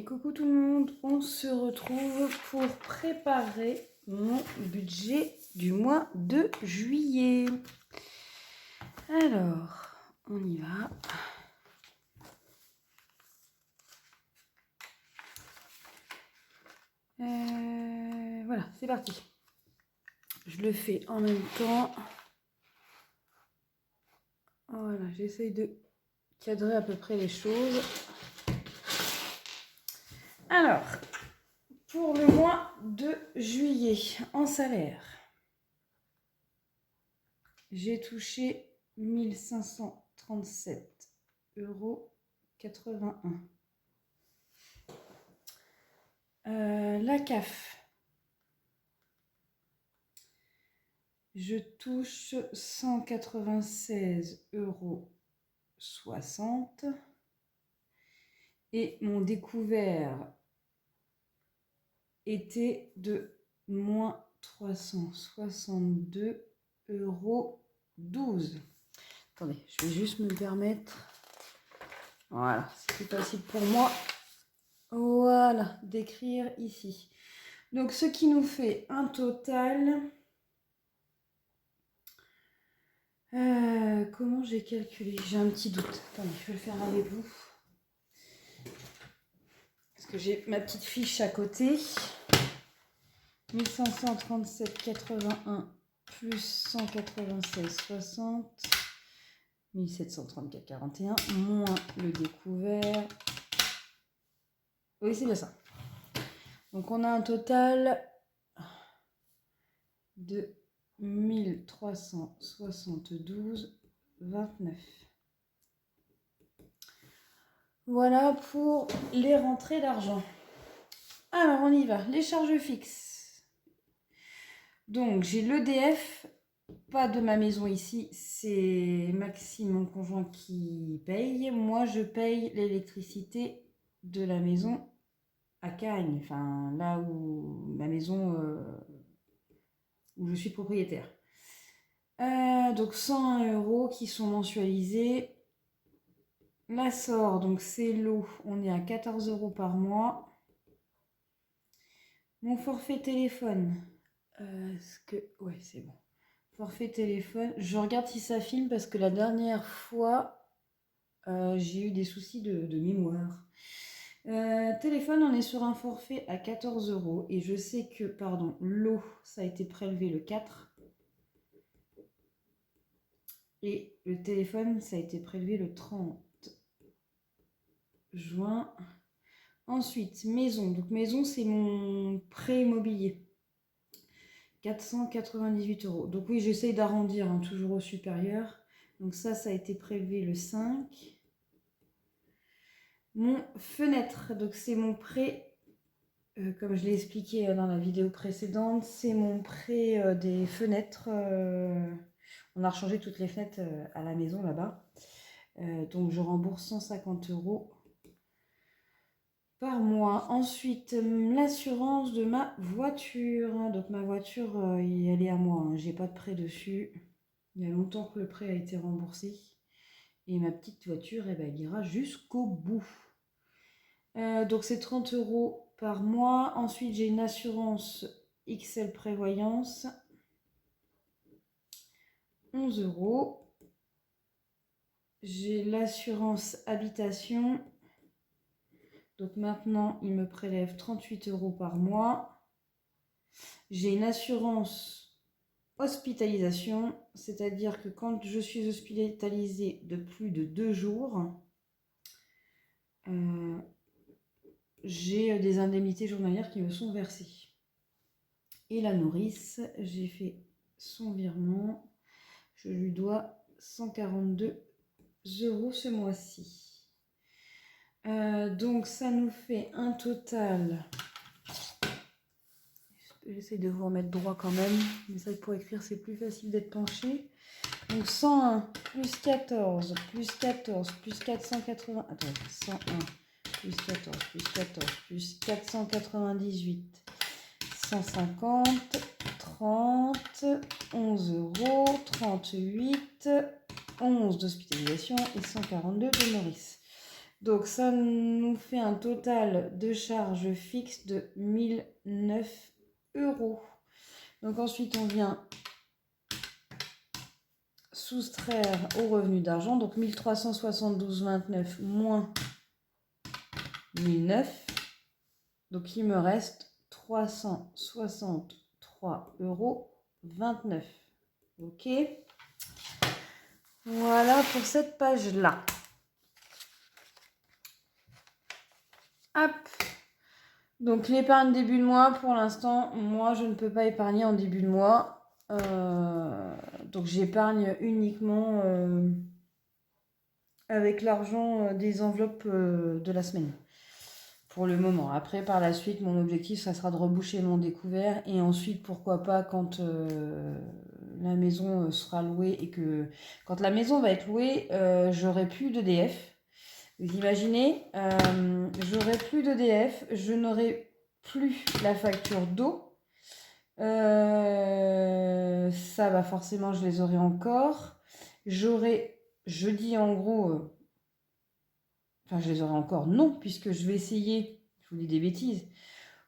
coucou tout le monde, on se retrouve pour préparer mon budget du mois de juillet. Alors, on y va. Voilà, c'est parti. Je le fais en même temps. Voilà, j'essaye de cadrer à peu près les choses. Alors, pour le mois de juillet, en salaire, j'ai touché 1537,81 €. La CAF, je touche 196,60 € et mon découvert était de moins 362,12 €. Attendez, je vais juste me permettre, voilà, c'est plus facile pour moi, voilà, d'écrire ici. Donc, ce qui nous fait un total... comment j'ai calculé? J'ai un petit doute. Attendez, je vais le faire avec vous. Parce que j'ai ma petite fiche à côté. 1537,81 plus 196,60. 1734,41 moins le découvert. Oui, c'est bien ça. Donc, on a un total de 1372,29 €. Voilà pour les rentrées d'argent. Alors, on y va. Les charges fixes. Donc, j'ai l'EDF, pas de ma maison ici, c'est Maxime, mon conjoint, qui paye. Moi, je paye l'électricité de la maison à Cagnes, enfin, là où ma maison, où je suis propriétaire. Donc, 101 € qui sont mensualisés. La SOR, donc c'est l'eau, on est à 14 € par mois. Mon forfait téléphone, ouais, c'est bon. Forfait téléphone, je regarde si ça filme parce que la dernière fois, j'ai eu des soucis de mémoire. Téléphone, on est sur un forfait à 14 € et je sais que, pardon, l'eau, ça a été prélevé le 4 et le téléphone, ça a été prélevé le 30 juin. Ensuite, maison. Donc, maison, c'est mon prêt immobilier. 498 €. Donc, oui, j'essaye d'arrondir, hein, toujours au supérieur. Donc, ça a été prélevé le 5. Mon fenêtre. Donc, c'est mon prêt, comme je l'ai expliqué dans la vidéo précédente, c'est mon prêt des fenêtres. On a rechangé toutes les fenêtres à la maison là-bas. Donc, je rembourse 150 € par mois. Ensuite, l'assurance de ma voiture. Donc, ma voiture, elle est à moi, hein. J'ai pas de prêt dessus. Il y a longtemps que le prêt a été remboursé. Et ma petite voiture, eh ben, elle ira jusqu'au bout. Donc, c'est 30 € par mois. Ensuite, j'ai une assurance XL Prévoyance. 11 €. J'ai l'assurance habitation. Donc maintenant, il me prélève 38 € par mois. J'ai une assurance hospitalisation, c'est-à-dire que quand je suis hospitalisée de plus de 2 jours, j'ai des indemnités journalières qui me sont versées. Et la nourrice, j'ai fait son virement. Je lui dois 142 € ce mois-ci. Donc ça nous fait un total... J'essaie de vous remettre droit quand même, mais ça pour écrire c'est plus facile d'être penché. Donc 101 plus 14 plus 14 plus 480... Attends, 101 plus 14 plus 14 plus 498, 150, 30, 11 €, 38, 11 d'hospitalisation et 142 de nourrice. Donc ça nous fait un total de charges fixes de 1009 €. Donc ensuite on vient soustraire au revenu d'argent. Donc 1372,29 moins 1009. Donc il me reste 363,29 €. Ok. Voilà pour cette page-là. Hop. Donc l'épargne début de mois, pour l'instant, moi je ne peux pas épargner en début de mois. Donc j'épargne uniquement avec l'argent des enveloppes de la semaine. Pour le moment. Après, par la suite, mon objectif, ça sera de reboucher mon découvert. Et ensuite, pourquoi pas, quand la maison sera louée et que... Quand la maison va être louée, j'aurai plus d'EDF. Vous imaginez, j'aurai plus d'EDF, je n'aurai plus la facture d'eau. Ça, bah forcément, je les aurai encore. J'aurai, je dis en gros... Enfin, je les aurai encore, non, puisque je vais essayer, je vous dis des bêtises,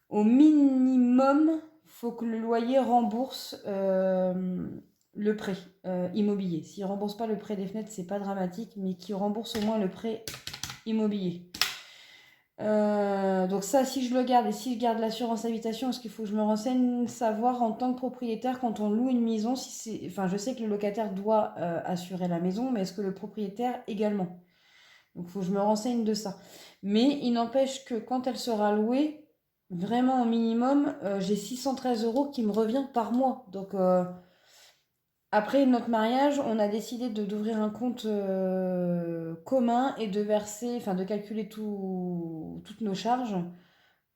au minimum, il faut que le loyer rembourse le prêt immobilier. S'il ne rembourse pas le prêt des fenêtres, c'est pas dramatique, mais qu'il rembourse au moins le prêt immobilier. Donc ça, si je le garde et si je garde l'assurance habitation, parce qu'il faut que je me renseigne, savoir en tant que propriétaire, quand on loue une maison, si c'est, enfin, je sais que le locataire doit assurer la maison, mais est-ce que le propriétaire également? Donc, il faut que je me renseigne de ça. Mais il n'empêche que quand elle sera louée, vraiment au minimum, j'ai 613 € qui me revient par mois. Donc, après notre mariage, on a décidé d'ouvrir un compte commun et de verser, enfin de calculer toutes nos charges.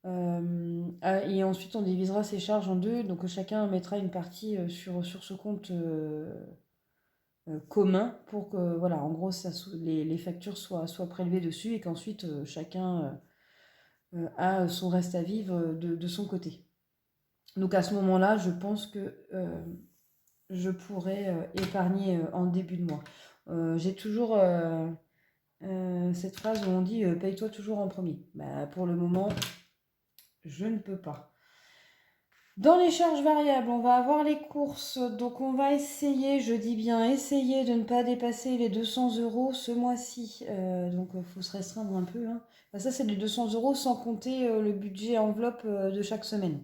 Et ensuite, on divisera ces charges en deux. Donc, chacun mettra une partie sur ce compte commun pour que, voilà, en gros, les factures soient prélevées dessus et qu'ensuite chacun a son reste à vivre de son côté. Donc à ce moment-là, je pense que je pourrais épargner en début de mois. J'ai toujours cette phrase où on dit paye-toi toujours en premier. Bah, pour le moment, je ne peux pas. Dans les charges variables, on va avoir les courses. Donc on va essayer, je dis bien essayer, de ne pas dépasser les 200 € ce mois-ci. Donc il faut se restreindre un peu. Hein. Enfin, ça, c'est les 200 € sans compter le budget enveloppe de chaque semaine.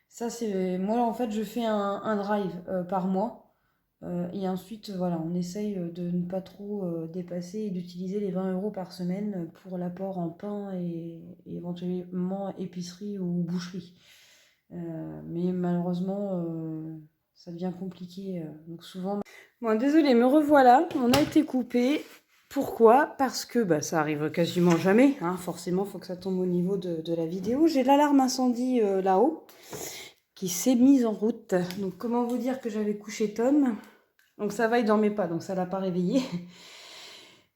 Ça, c'est... Moi, en fait, je fais un drive par mois. Et ensuite, voilà, on essaye de ne pas trop dépasser et d'utiliser les 20 € par semaine pour l'apport en pain et éventuellement épicerie ou boucherie. Mais malheureusement, ça devient compliqué. Donc souvent... Bon, désolé, me revoilà. On a été coupé. Pourquoi? Parce que bah, ça arrive quasiment jamais. Hein. Forcément, il faut que ça tombe au niveau de la vidéo. J'ai l'alarme incendie là-haut qui s'est mise en route. Donc comment vous dire que j'avais couché Tom? Donc ça va, il dormait pas, donc ça l'a pas réveillé.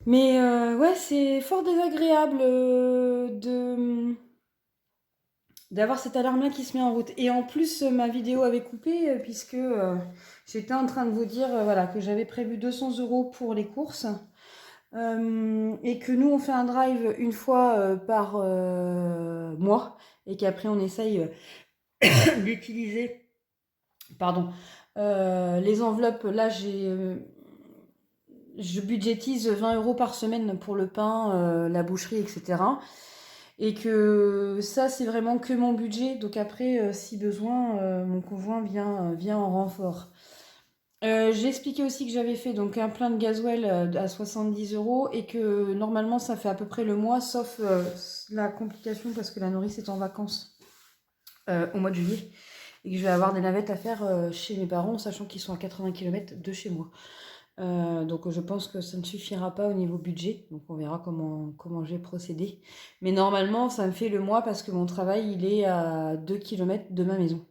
Mais ouais, c'est fort désagréable d'avoir cette alarme-là qui se met en route. Et en plus, ma vidéo avait coupé puisque j'étais en train de vous dire voilà, que j'avais prévu 200 € pour les courses. Et que nous, on fait un drive une fois par mois. Et qu'après, on essaye d'utiliser les enveloppes. Là, je budgétise 20 € par semaine pour le pain, la boucherie, etc. Et que ça, c'est vraiment que mon budget. Donc après, si besoin, mon conjoint vient en renfort. J'ai expliqué aussi que j'avais fait donc un plein de gasoil à 70 € et que normalement, ça fait à peu près le mois, sauf la complication parce que la nourrice est en vacances au mois de juillet. Et que je vais avoir des navettes à faire chez mes parents, sachant qu'ils sont à 80 km de chez moi. Donc je pense que ça ne suffira pas au niveau budget, donc on verra comment je vais procéder. Mais normalement, ça me fait le mois parce que mon travail, il est à 2 km de ma maison.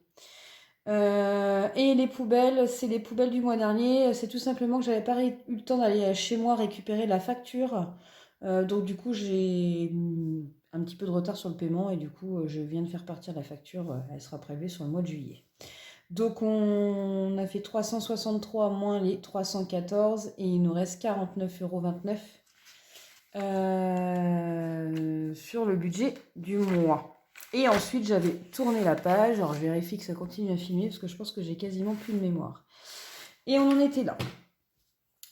Et les poubelles, c'est les poubelles du mois dernier. C'est tout simplement que j'avais pas eu le temps d'aller chez moi récupérer la facture. Donc du coup, j'ai un petit peu de retard sur le paiement et du coup, je viens de faire partir la facture. Elle sera prélevée sur le mois de juillet. Donc on a fait 363 moins les 314 et il nous reste 49,29 € sur le budget du mois. Et ensuite, j'avais tourné la page. Alors, je vérifie que ça continue à filmer parce que je pense que j'ai quasiment plus de mémoire. Et on en était là.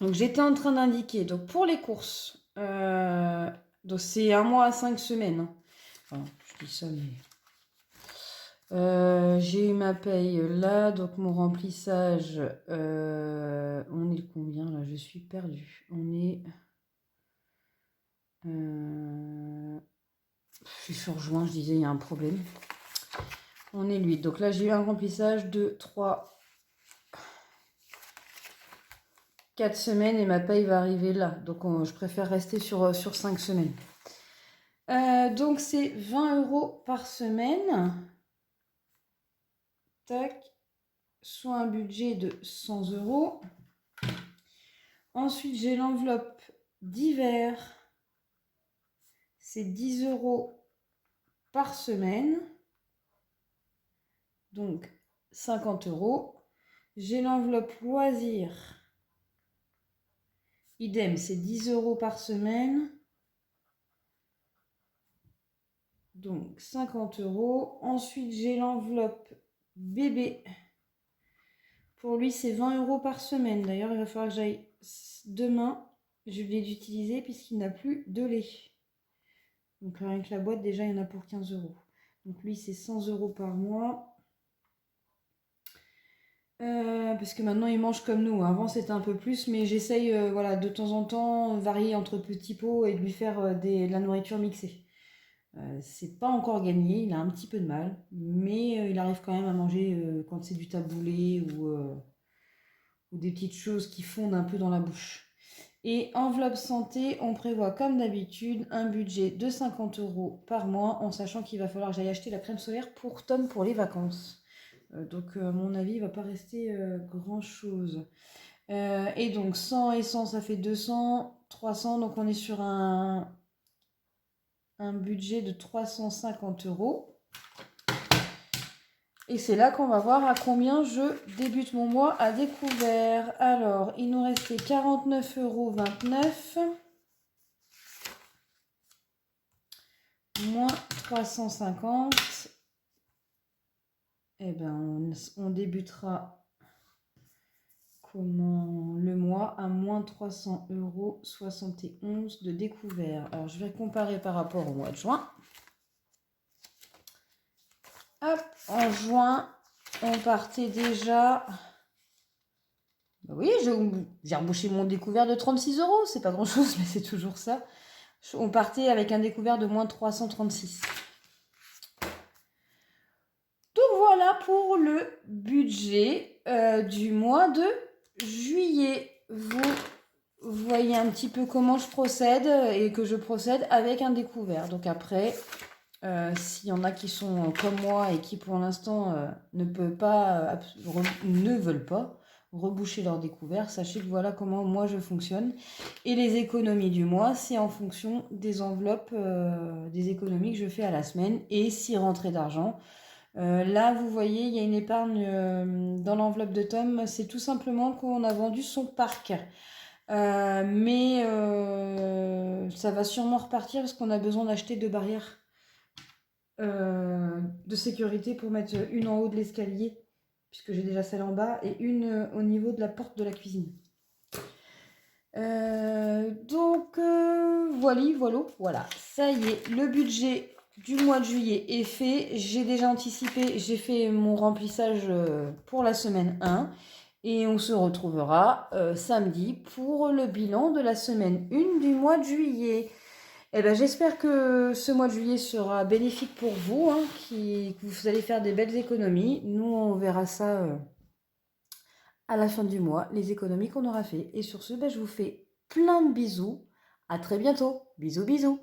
Donc, j'étais en train d'indiquer. Donc, pour les courses, donc c'est 1 mois à 5 semaines. Enfin, je dis ça, mais... j'ai eu ma paye là, donc mon remplissage, on est combien là? Je suis perdue. On est... je suis sur juin, je disais, il y a un problème. On est 8. Donc là, j'ai eu un remplissage de 3, 4 semaines et ma paye va arriver là. Donc je préfère rester sur 5 semaines. Donc c'est 20 € par semaine. Tac. Soit un budget de 100 €. Ensuite, j'ai l'enveloppe d'hiver. C'est 10 € par semaine. Donc 50 €. J'ai l'enveloppe loisir. Idem, c'est 10 € par semaine. Donc 50 €. Ensuite, j'ai l'enveloppe bébé. Pour lui, c'est 20 € par semaine. D'ailleurs, il va falloir que j'aille demain. Je l'ai d'utiliser puisqu'il n'a plus de lait. Donc rien que la boîte, déjà, il y en a pour 15 €. Donc lui, c'est 100 € par mois. Parce que maintenant, il mange comme nous. Avant, c'était un peu plus, mais j'essaye voilà, de temps en temps varier entre petits pots et de lui faire de la nourriture mixée. C'est pas encore gagné, il a un petit peu de mal, mais il arrive quand même à manger quand c'est du taboulé ou des petites choses qui fondent un peu dans la bouche. Et enveloppe santé, on prévoit comme d'habitude un budget de 50 € par mois, en sachant qu'il va falloir que j'aille acheter la crème solaire pour Tom pour les vacances. Donc à mon avis, il va pas rester grand chose. Et donc 100 et 100, ça fait 200, 300, donc on est sur un budget de 350 €. Et c'est là qu'on va voir à combien je débute mon mois à découvert. Alors, il nous restait 49,29 € moins 350. Eh ben, on débutera comment le mois à moins 300,71 € de découvert. Alors, je vais comparer par rapport au mois de juin. Hop, en juin, on partait déjà... Bah oui, j'ai rebouché mon découvert de 36 €. C'est pas grand-chose, mais c'est toujours ça. On partait avec un découvert de moins 336. Donc voilà pour le budget du mois de juillet. Vous voyez un petit peu comment je procède et que je procède avec un découvert. Donc après... s'il y en a qui sont comme moi et qui pour l'instant ne veulent pas reboucher leur découvert, sachez que voilà comment moi je fonctionne. Et les économies du mois, c'est en fonction des enveloppes, des économies que je fais à la semaine et 6 rentrées d'argent. Là, vous voyez, il y a une épargne dans l'enveloppe de Tom. C'est tout simplement qu'on a vendu son parc. Mais ça va sûrement repartir parce qu'on a besoin d'acheter 2 barrières de sécurité pour mettre une en haut de l'escalier, puisque j'ai déjà celle en bas, et une au niveau de la porte de la cuisine. Donc, voilà, ça y est, le budget du mois de juillet est fait. J'ai déjà anticipé, j'ai fait mon remplissage pour la semaine 1. Et on se retrouvera samedi pour le bilan de la semaine 1 du mois de juillet. Eh ben, j'espère que ce mois de juillet sera bénéfique pour vous, hein, que vous allez faire des belles économies. Nous, on verra ça à la fin du mois, les économies qu'on aura fait. Et sur ce, ben, je vous fais plein de bisous. À très bientôt. Bisous, bisous.